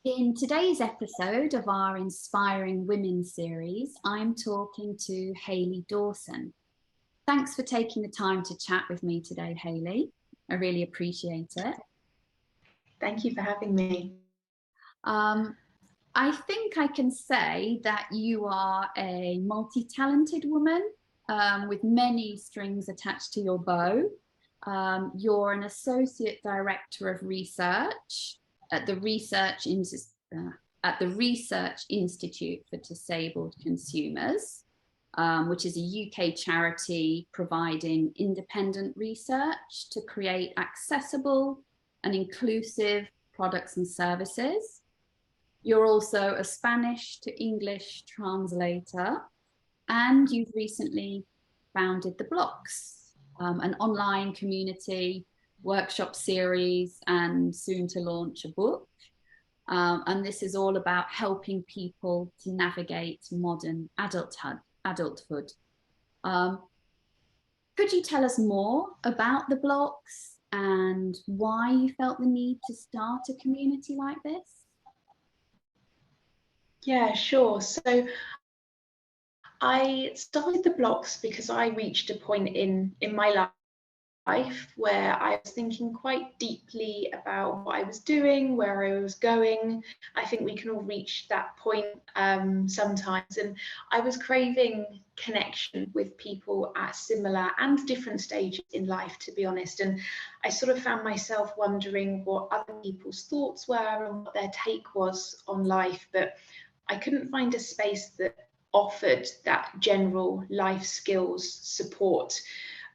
In today's episode of our Inspiring Women series, I'm talking to Hayley Dawson. Thanks for taking the time to chat with me today, Hayley. I really appreciate it. Thank you for having me. I think I can say that you are a multi-talented woman with many strings attached to your bow. You're an associate director of research at the Research Institute for Disabled Consumers, which is a UK charity providing independent research to create accessible and inclusive products and services. You're also a Spanish to English translator, and you've recently founded The Blocks, an online community workshop series, and soon to launch a book. And this is all about helping people to navigate modern adulthood. Could you tell us more about The Blocks and why you felt the need to start a community like this? Yeah, sure. So I started The Blocks because I reached a point in my life where I was thinking quite deeply about what I was doing, where I was going. I think we can all reach that point sometimes. And I was craving connection with people at similar and different stages in life, to be honest. And I sort of found myself wondering what other people's thoughts were and what their take was on life. But I couldn't find a space that offered that general life skills support,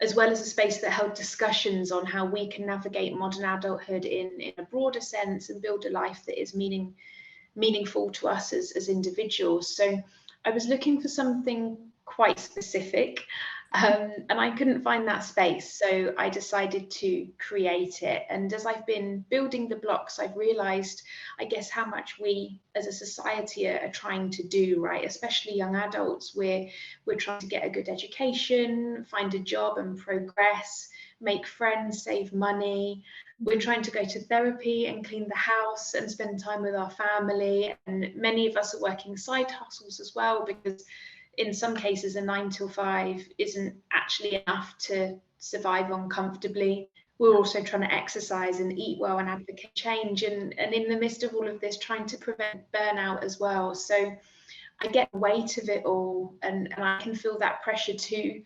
as well as a space that held discussions on how we can navigate modern adulthood in a broader sense and build a life that is meaningful to us as individuals. So I was looking for something quite specific, and I couldn't find that space. So I decided to create it. And as I've been building The Blocks, I've realized, I guess, how much we as a society are trying to do, right? Especially young adults. We're trying to get a good education, find a job and progress, make friends, save money. We're trying to go to therapy and clean the house and spend time with our family. And many of us are working side hustles as well, because in some cases a 9 till 5 isn't actually enough to survive on comfortably. We're also trying to exercise and eat well and advocate change, and in the midst of all of this, trying to prevent burnout as well. So I get the weight of it all, and I can feel that pressure too.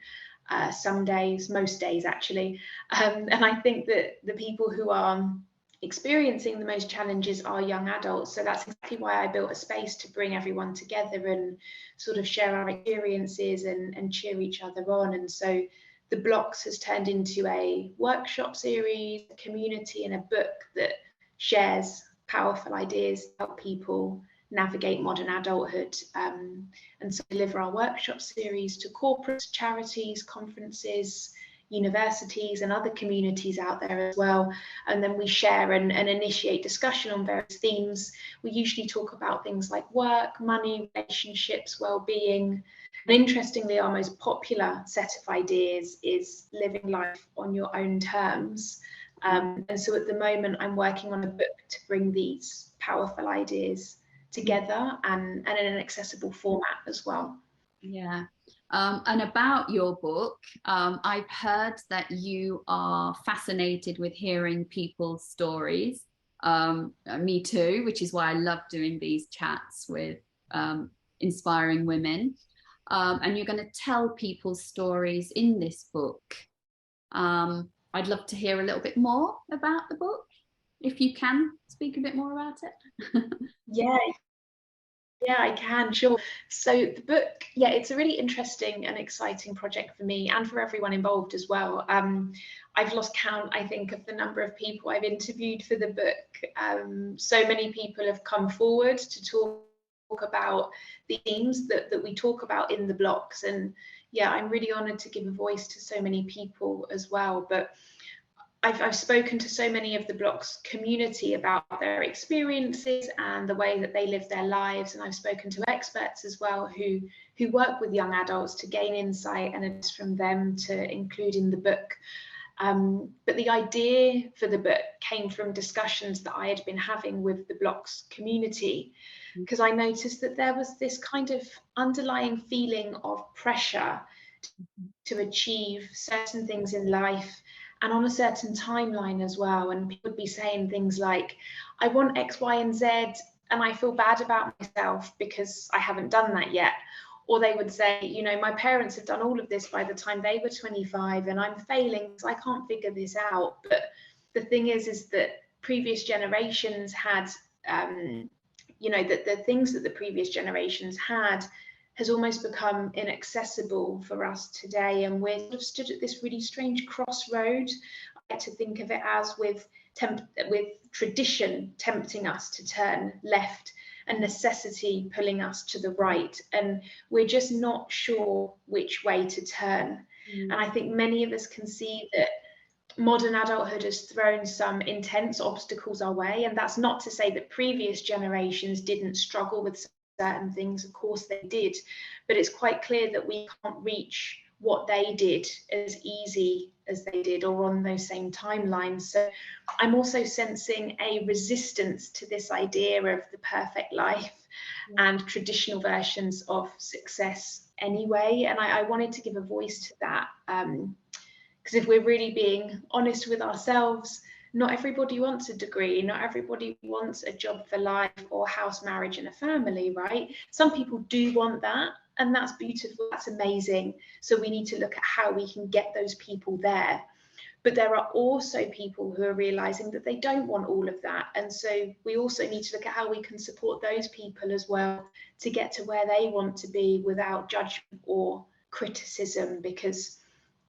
Some days, most days actually. And I think that the people who are experiencing the most challenges are young adults. So that's exactly why I built a space to bring everyone together and sort of share our experiences and cheer each other on. And so The Blocks has turned into a workshop series, a community, and a book that shares powerful ideas to help people navigate modern adulthood, and so deliver our workshop series to corporates, charities, conferences, universities, and other communities out there as well. And then we share and initiate discussion on various themes. We usually talk about things like work, money, relationships, well-being. And interestingly, our most popular set of ideas is living life on your own terms. And so at the moment, I'm working on a book to bring these powerful ideas together and in an accessible format as well. Yeah. And about your book, I've heard that you are fascinated with hearing people's stories. Me too, which is why I love doing these chats with inspiring women. And you're going to tell people's stories in this book. I'd love to hear a little bit more about the book, if you can speak a bit more about it. Yeah, I can, sure. So the book, yeah, it's a really interesting and exciting project for me and for everyone involved as well. I've lost count, I think, of the number of people I've interviewed for the book. So many people have come forward to talk about the themes that we talk about in The Blocks. And yeah, I'm really honoured to give a voice to so many people as well. But I've spoken to so many of the Blocks community about their experiences and the way that they live their lives, and I've spoken to experts as well who work with young adults to gain insight and advice from them to include in the book. But the idea for the book came from discussions that I had been having with the Blocks community, because I noticed that there was this kind of underlying feeling of pressure to achieve certain things in life and on a certain timeline as well. And people would be saying things like, I want X, Y, and Z, and I feel bad about myself because I haven't done that yet. Or they would say, you know, my parents have done all of this by the time they were 25 and I'm failing because I can't figure this out. But the thing is that previous generations had, you know, that the things that the previous generations had has almost become inaccessible for us today. And we're sort of stood at this really strange crossroad. I like to think of it as with tradition tempting us to turn left and necessity pulling us to the right, and we're just not sure which way to turn. And I think many of us can see that modern adulthood has thrown some intense obstacles our way, and that's not to say that previous generations didn't struggle with certain things. Of course they did, but it's quite clear that we can't reach what they did as easy as they did or on those same timelines. So I'm also sensing a resistance to this idea of the perfect life and traditional versions of success anyway. And I wanted to give a voice to that, because if we're really being honest with ourselves, not everybody wants a degree, not everybody wants a job for life or house, marriage, and a family, right? Some people do want that, and that's beautiful, that's amazing. So we need to look at how we can get those people there. But there are also people who are realizing that they don't want all of that. And so we also need to look at how we can support those people as well to get to where they want to be without judgment or criticism, because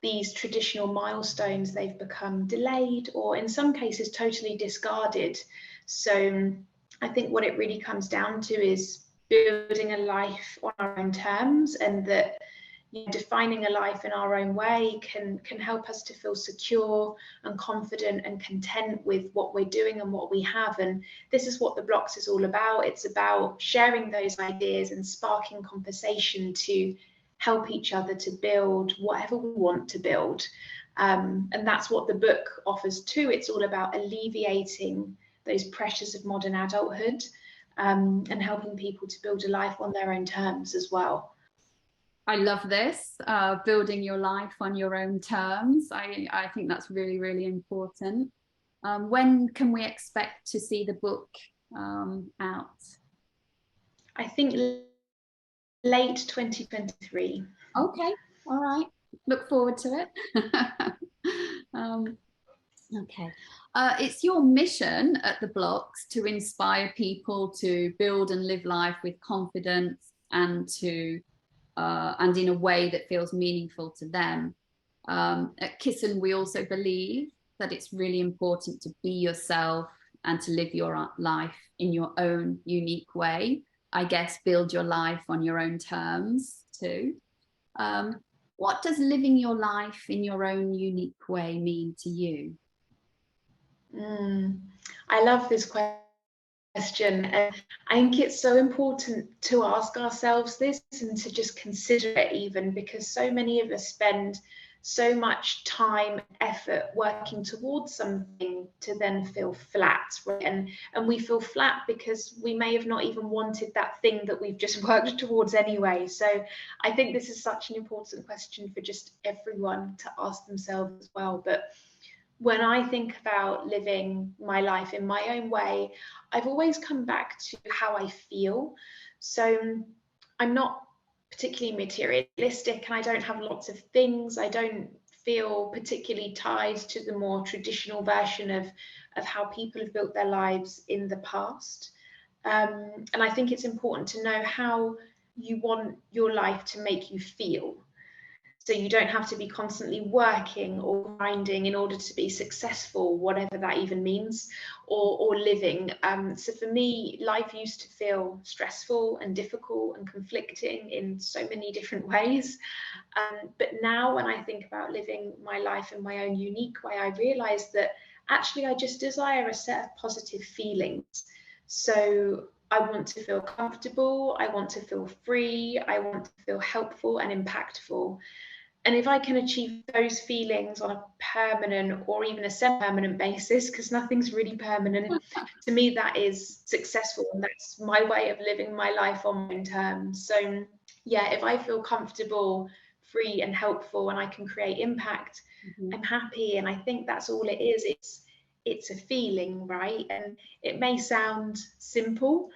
these traditional milestones, they've become delayed or in some cases totally discarded. So I think what it really comes down to is building a life on our own terms, and that, you know, defining a life in our own way can help us to feel secure and confident and content with what we're doing and what we have. And this is what the Blocks is all about. It's about sharing those ideas and sparking conversation to help each other to build whatever we want to build. And that's what the book offers too. It's all about alleviating those pressures of modern adulthood, and helping people to build a life on their own terms as well. I love this, building your life on your own terms. I think that's really, really important. When can we expect to see the book out? I think late 2023. Okay, all right. Look forward to it. Okay. It's your mission at the Blocks to inspire people to build and live life with confidence and in a way that feels meaningful to them. At Cyssan, we also believe that it's really important to be yourself and to live your life in your own unique way. I guess build your life on your own terms too. What does living your life in your own unique way mean to you? I love this question, and I think it's so important to ask ourselves this and to just consider it, even because so many of us spend so much time, effort working towards something to then feel flat, right? And we feel flat because we may have not even wanted that thing that we've just worked towards anyway. So I think this is such an important question for just everyone to ask themselves as well. But when I think about living my life in my own way, I've always come back to how I feel. So I'm not particularly materialistic, and I don't have lots of things. I don't feel particularly tied to the more traditional version of how people have built their lives in the past. And I think it's important to know how you want your life to make you feel. So you don't have to be constantly working or grinding in order to be successful, whatever that even means, or living. So for me, life used to feel stressful and difficult and conflicting in so many different ways. But now when I think about living my life in my own unique way, I realize that actually I just desire a set of positive feelings. So I want to feel comfortable, I want to feel free, I want to feel helpful and impactful. And if I can achieve those feelings on a permanent or even a semi-permanent basis, because nothing's really permanent, to me that is successful, and that's my way of living my life on my own terms. So yeah, if I feel comfortable, free and helpful, and I can create impact, I'm happy. And I think that's all it is. It's a feeling, right? And it may sound simple,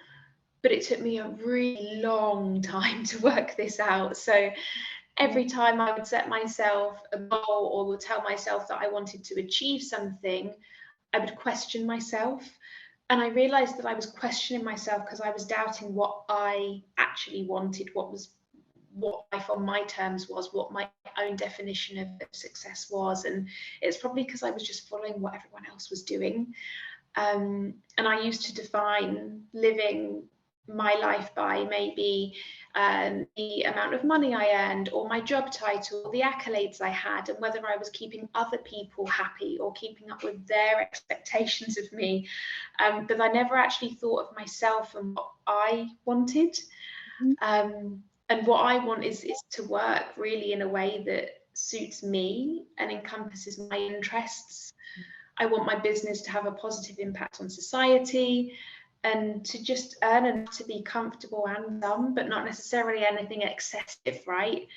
but it took me a really long time to work this out. So every time I would set myself a goal or would tell myself that I wanted to achieve something, I would question myself. And I realized that I was questioning myself because I was doubting what I actually wanted, what life on my terms was, what my own definition of success was. And it's probably because I was just following what everyone else was doing. And I used to define living my life by maybe the amount of money I earned, or my job title, or the accolades I had, and whether I was keeping other people happy or keeping up with their expectations of me. But I never actually thought of myself and what I wanted. And what I want is to work really in a way that suits me and encompasses my interests. I want my business to have a positive impact on society, and to just earn enough to be comfortable and some, but not necessarily anything excessive, right?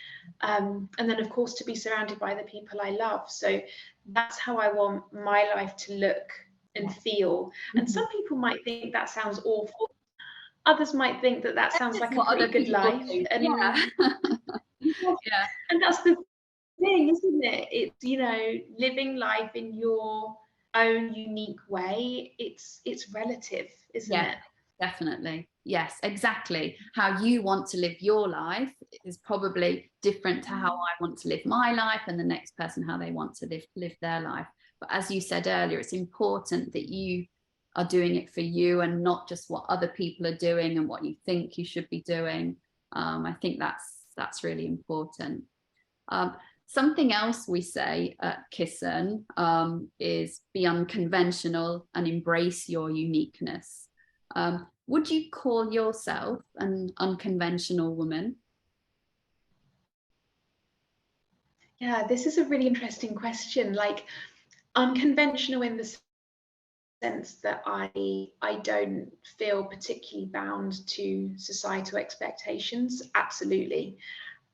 And then, of course, to be surrounded by the people I love. So that's how I want my life to look and feel. And some people might think that sounds awful. Others might think that that sounds like a pretty good life. And yeah. yeah, and that's the thing, isn't it? It's, you know, living life in your own unique way. It's relative, isn't it? Definitely. Yes, exactly. How you want to live your life is probably different to how I want to live my life, and the next person how they want to live their life. But as you said earlier, it's important that you are doing it for you and not just what other people are doing and what you think you should be doing. I think that's really important. Something else we say at Cyssan is be unconventional and embrace your uniqueness. Would you call yourself an unconventional woman? Yeah, this is a really interesting question. Like, unconventional in the sense that I don't feel particularly bound to societal expectations. Absolutely.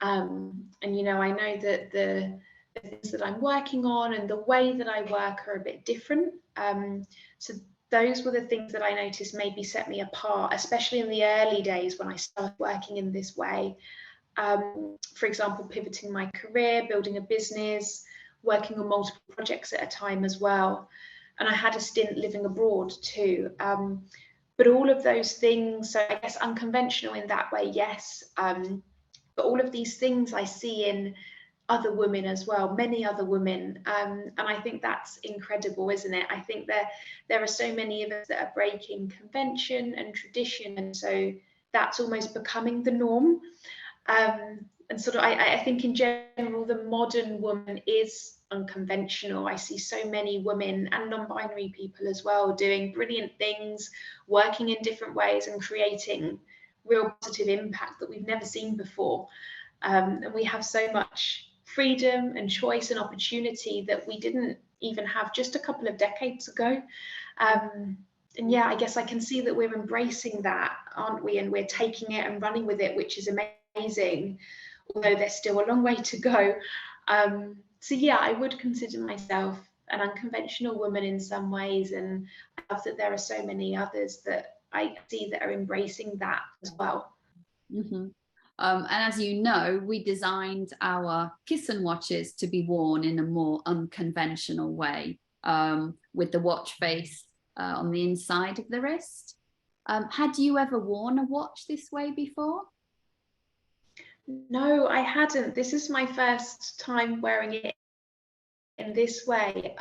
And you know, I know that the things that I'm working on and the way that I work are a bit different. So those were the things that I noticed maybe set me apart, especially in the early days when I started working in this way. For example, pivoting my career, building a business, working on multiple projects at a time as well. And I had a stint living abroad too. But all of those things, so I guess unconventional in that way, yes. But all of these things I see in other women as well, many other women. And I think that's incredible, isn't it? I think there are so many of us that are breaking convention and tradition. And so that's almost becoming the norm. And sort of, I think in general, the modern woman is unconventional. I see so many women and non-binary people as well doing brilliant things, working in different ways and creating real positive impact that we've never seen before. And we have so much freedom and choice and opportunity that we didn't even have just a couple of decades ago. And yeah, I guess I can see that we're embracing that, aren't we? And we're taking it and running with it, which is amazing, although there's still a long way to go. So yeah, I would consider myself an unconventional woman in some ways, and I love that there are so many others that I see that are embracing that as well. And as you know, we designed our Cyssan watches to be worn in a more unconventional way, with the watch face on the inside of the wrist. Had you ever worn a watch this way before? No, I hadn't. This is my first time wearing it in this way.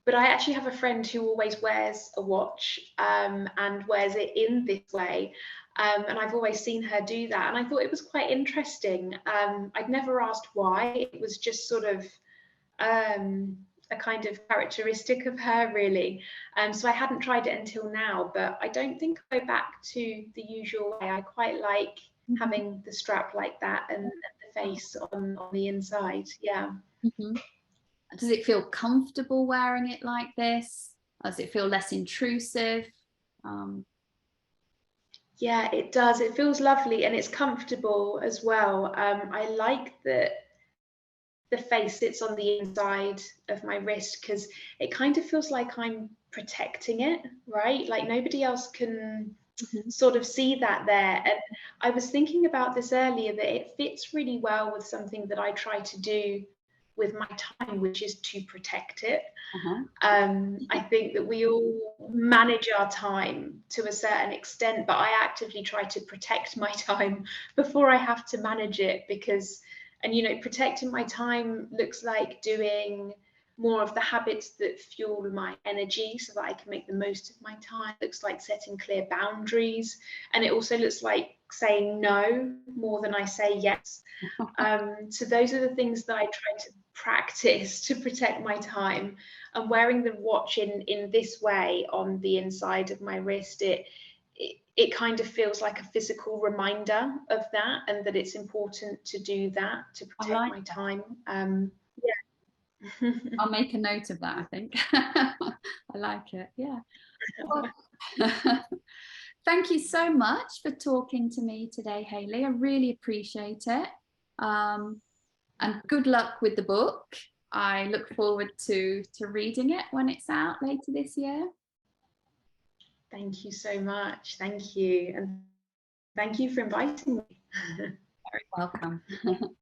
But I actually have a friend who always wears a watch and wears it in this way. And I've always seen her do that. And I thought it was quite interesting. I'd never asked why. It was just sort of a kind of characteristic of her, really. So I hadn't tried it until now, but I don't think I go back to the usual way. I quite like having the strap like that and the face on the inside. Yeah. Mm-hmm. Does it feel comfortable wearing it like this? Does it feel less intrusive? Yeah, it does. It feels lovely and it's comfortable as well. I like that the face sits on the inside of my wrist because it kind of feels like I'm protecting it, right? Like nobody else can sort of see that there. And I was thinking about this earlier, that it fits really well with something that I try to do with my time, which is to protect it. I think that we all manage our time to a certain extent, but I actively try to protect my time before I have to manage it, because, and you know, protecting my time looks like doing more of the habits that fuel my energy so that I can make the most of my time. It looks like setting clear boundaries, and it also looks like saying no more than I say yes. So those are the things that I try to practice to protect my time. And wearing the watch in this way on the inside of my wrist, it kind of feels like a physical reminder of that, and that it's important to do that to protect my time. Yeah. I'll make a note of that, I think. I like it. Yeah. Well, thank you so much for talking to me today, Hayley. I really appreciate it. And good luck with the book. I look forward to reading it when it's out later this year. Thank you so much. Thank you. And thank you for inviting me. Very welcome.